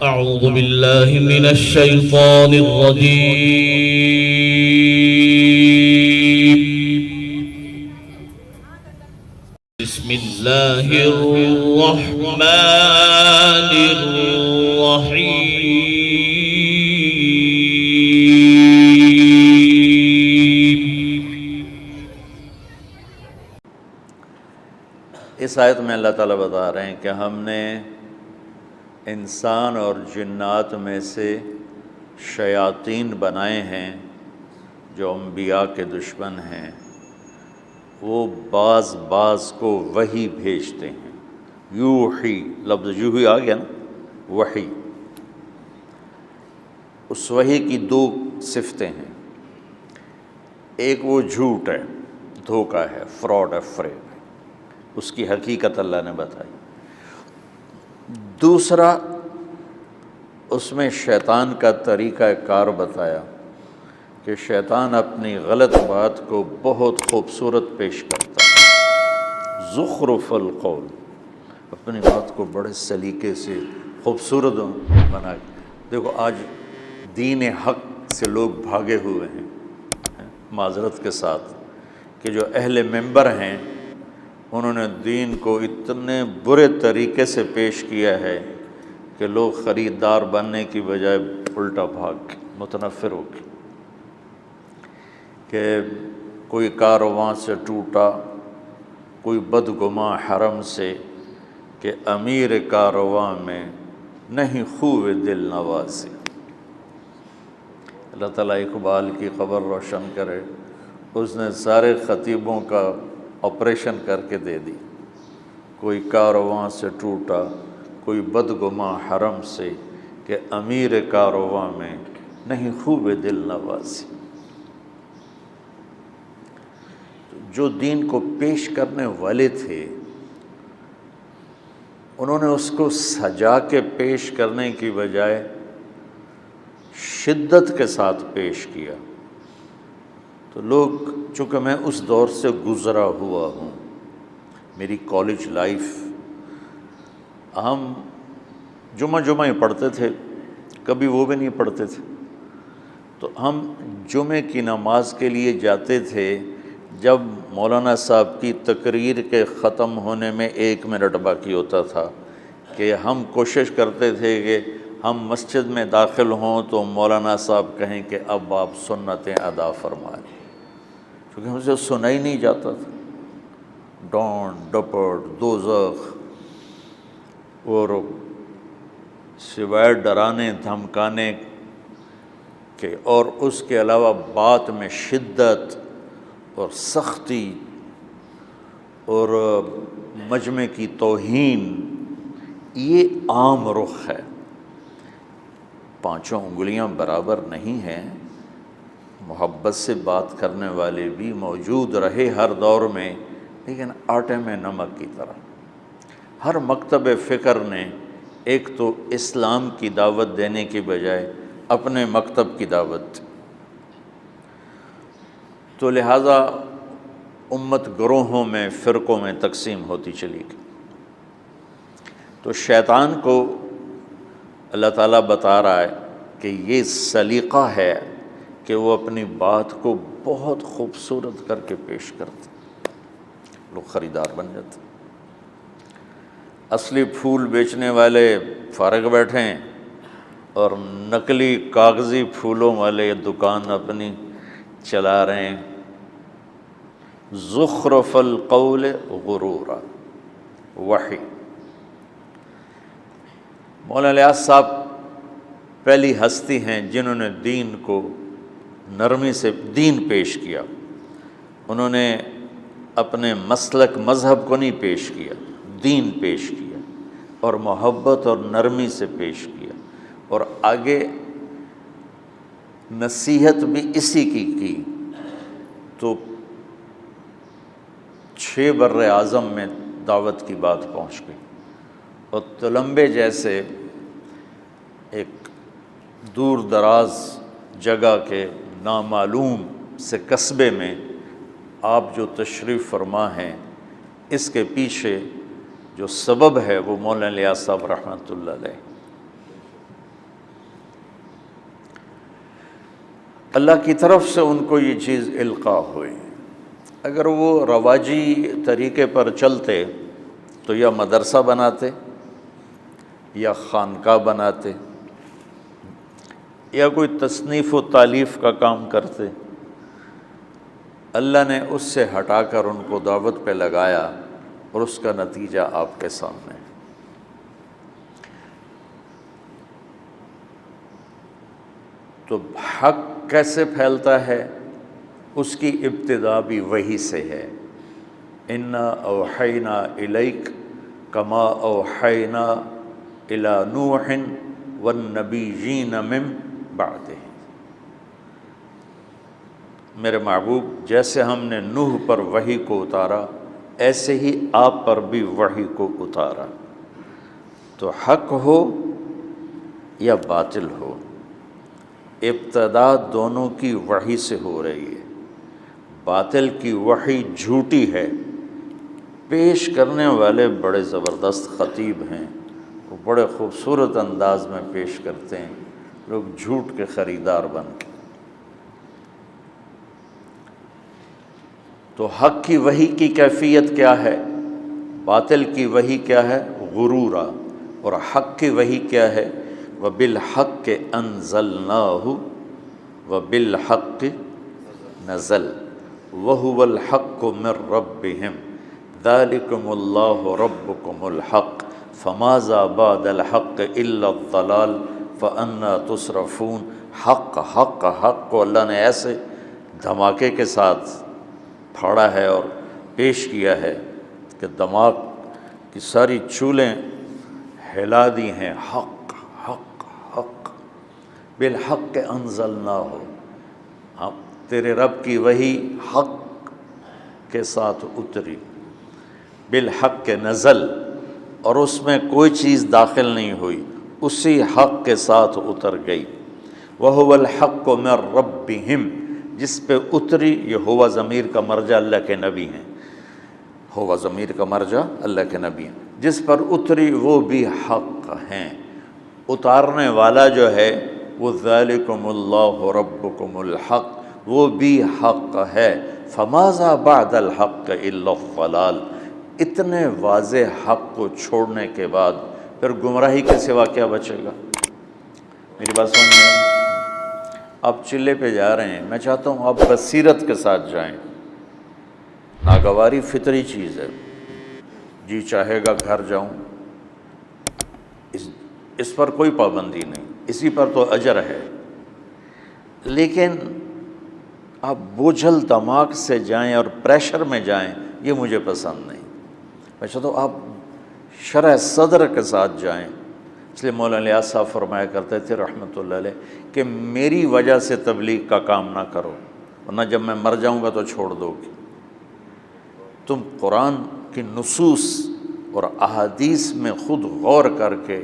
أعوذ بالله من الشيطان الرجيم. بسم الله الرحمن الرحيم. اس آیت میں اللہ تعالیٰ بتا رہے ہیں کہ ہم نے انسان اور جنات میں سے شیاطین بنائے ہیں جو انبیاء کے دشمن ہیں، وہ بعض کو وحی بھیجتے ہیں۔ یوحی، لفظ یوحی آ گیا نا، وحی۔ اس وحی کی دو صفتیں ہیں، ایک وہ جھوٹ ہے، دھوکہ ہے، فراڈ ہے، فریب ہے، اس کی حقیقت اللہ نے بتائی۔ دوسرا، اس میں شیطان کا طریقہ کار بتایا کہ شیطان اپنی غلط بات کو بہت خوبصورت پیش کرتا ہے، زخرف القول، اپنی بات کو بڑے سلیقے سے خوبصورت بنا کے۔ دیکھو آج دین حق سے لوگ بھاگے ہوئے ہیں، معذرت کے ساتھ، کہ جو اہل منبر ہیں انہوں نے دین کو اتنے برے طریقے سے پیش کیا ہے کہ لوگ خریدار بننے کی بجائے الٹا بھاگ کے متنفر ہو کے، کہ کوئی کارواں سے ٹوٹا، کوئی بدگماں حرم سے، کہ امیر کارواں میں نہیں خوب دل نوازی۔ اللہ تعالیٰ اقبال کی خبر روشن کرے، اس نے سارے خطیبوں کا آپریشن کر کے دے دی۔ کوئی کارواں سے ٹوٹا، کوئی بدگماں حرم سے، کہ امیر کارواں میں نہیں خوب دل نوازی۔ جو دین کو پیش کرنے والے تھے انہوں نے اس کو سجا کے پیش کرنے کی بجائے شدت کے ساتھ پیش کیا۔ تو لوگ، چونکہ میں اس دور سے گزرا ہوا ہوں، میری کالج لائف، ہم جمعہ ہی پڑھتے تھے، کبھی وہ بھی نہیں پڑھتے تھے، تو ہم جمعے کی نماز کے لیے جاتے تھے جب مولانا صاحب کی تقریر کے ختم ہونے میں 1 منٹ باقی ہوتا تھا، کہ ہم کوشش کرتے تھے کہ ہم مسجد میں داخل ہوں تو مولانا صاحب کہیں کہ اب آپ سنتیں ادا فرمائیں، کیونکہ مجھے سنا ہی نہیں جاتا تھا۔ ڈانٹ ڈپٹ، دوزخ، اور سوائے ڈرانے دھمکانے کے اور اس کے علاوہ بات میں شدت اور سختی اور مجمع کی توہین، یہ عام رخ ہے۔ 5 انگلیاں برابر نہیں ہیں، محبت سے بات کرنے والے بھی موجود رہے ہر دور میں، لیکن آٹے میں نمک کی طرح۔ ہر مکتب فکر نے ایک تو اسلام کی دعوت دینے کی بجائے اپنے مکتب کی دعوت دی، تو لہٰذا امت گروہوں میں، فرقوں میں تقسیم ہوتی چلی گئی۔ تو شیطان کو اللہ تعالیٰ بتا رہا ہے کہ یہ سلیقہ ہے کہ وہ اپنی بات کو بہت خوبصورت کر کے پیش کرتے، لوگ خریدار بن جاتے۔ اصلی پھول بیچنے والے فارغ بیٹھے ہیں اور نقلی کاغذی پھولوں والے دکان اپنی چلا رہے ہیں۔ زخرف القول غرورا، وحی۔ مولانا الیاس صاحب پہلی ہستی ہیں جنہوں نے دین کو نرمی سے دین پیش کیا۔ انہوں نے اپنے مسلک مذہب کو نہیں پیش کیا، دین پیش کیا، اور محبت اور نرمی سے پیش کیا، اور آگے نصیحت بھی اسی کی۔ تو 6 بر اعظم میں دعوت کی بات پہنچ گئی، اور تلمبے جیسے ایک دور دراز جگہ کے نامعلوم سے قصبے میں آپ جو تشریف فرما ہیں، اس کے پیچھے جو سبب ہے وہ مولانا الیاس صاحب رحمۃ اللہ علیہ۔ اللہ کی طرف سے ان کو یہ چیز القاء ہوئی۔ اگر وہ رواجی طریقے پر چلتے تو یا مدرسہ بناتے یا خانقاہ بناتے یا کوئی تصنیف و تالیف کا کام کرتے۔ اللہ نے اس سے ہٹا کر ان کو دعوت پہ لگایا اور اس کا نتیجہ آپ کے سامنے۔ تو حق کیسے پھیلتا ہے؟ اس کی ابتدا بھی وحی سے ہے۔ انا اوحینا الیک کما اوحینا الی نوح والنبیین من بعدہ۔ میرے محبوب، جیسے ہم نے نوح پر وحی کو اتارا ایسے ہی آپ پر بھی وحی کو اتارا۔ تو حق ہو یا باطل ہو، ابتدا دونوں کی وحی سے ہو رہی ہے۔ باطل کی وحی جھوٹی ہے، پیش کرنے والے بڑے زبردست خطیب ہیں، وہ بڑے خوبصورت انداز میں پیش کرتے ہیں، لوگ جھوٹ کے خریدار بن کے۔ تو حق کی وحی کی کیفیت کیا ہے، باطل کی وحی کیا ہے؟ غرورا، اور حق کی وحی کیا ہے؟ وَبِالْحَقِّ أَنزَلْنَاهُ وَبِالْحَقِّ نَزَلَ وَهُوَ الْحَقُّ مِنْ رَبِّهِمْ ذَلِكُمُ اللَّهُ رَبُّكُمُ الْحَقُّ فَمَاذَا بَعْدَ الْحَقِّ إِلَّا الضَّلَالُ فَأَنَّىٰ تُصْرَفُونَ۔ حق حق حق کو اللہ نے ایسے دھماکے کے ساتھ پھاڑا ہے اور پیش کیا ہے کہ دماغ کی ساری چولیں ہلا دی ہیں۔ حق حق حق بالحق انزلناہ، ہم تیرے رب کی وحی حق کے ساتھ اتری، بالحق نزل، اور اس میں کوئی چیز داخل نہیں ہوئی، اسی حق کے ساتھ اتر گئی۔ وَهُوَ الْحَقُّ مِنْ رَبِّهِمْ، جس پہ اتری، یہ ہوا ضمیر کا مرجع اللہ کے نبی ہیں، ہوا ضمیر کا مرجع اللہ کے نبی ہیں، جس پر اتری وہ بھی حق ہیں۔ اتارنے والا جو ہے وہ ذالکم اللہ ربکم الحق، وہ بھی حق ہے۔ فماذا بعد الحق الا الضلال، اتنے واضح حق کو چھوڑنے کے بعد پھر گمراہی کے سوا کیا بچے گا؟ میری بات سمجھ میں؟ آپ چلے پہ جا رہے ہیں، میں چاہتا ہوں آپ بصیرت کے ساتھ جائیں۔ ناگواری فطری چیز ہے، جی چاہے گا گھر جاؤں، اس پر کوئی پابندی نہیں، اسی پر تو اجر ہے، لیکن آپ بوجھل دماغ سے جائیں اور پریشر میں جائیں، یہ مجھے پسند نہیں۔ میں چاہتا ہوں آپ شرح صدر کے ساتھ جائیں۔ اس لیے مولانا الیاس صاحب فرمایا کرتے تھے رحمۃ اللہ علیہ کہ میری وجہ سے تبلیغ کا کام نہ کرو، ورنہ جب میں مر جاؤں گا تو چھوڑ دو گے۔ تم قرآن کی نصوص اور احادیث میں خود غور کر کے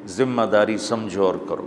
ذمہ داری سمجھو اور کرو۔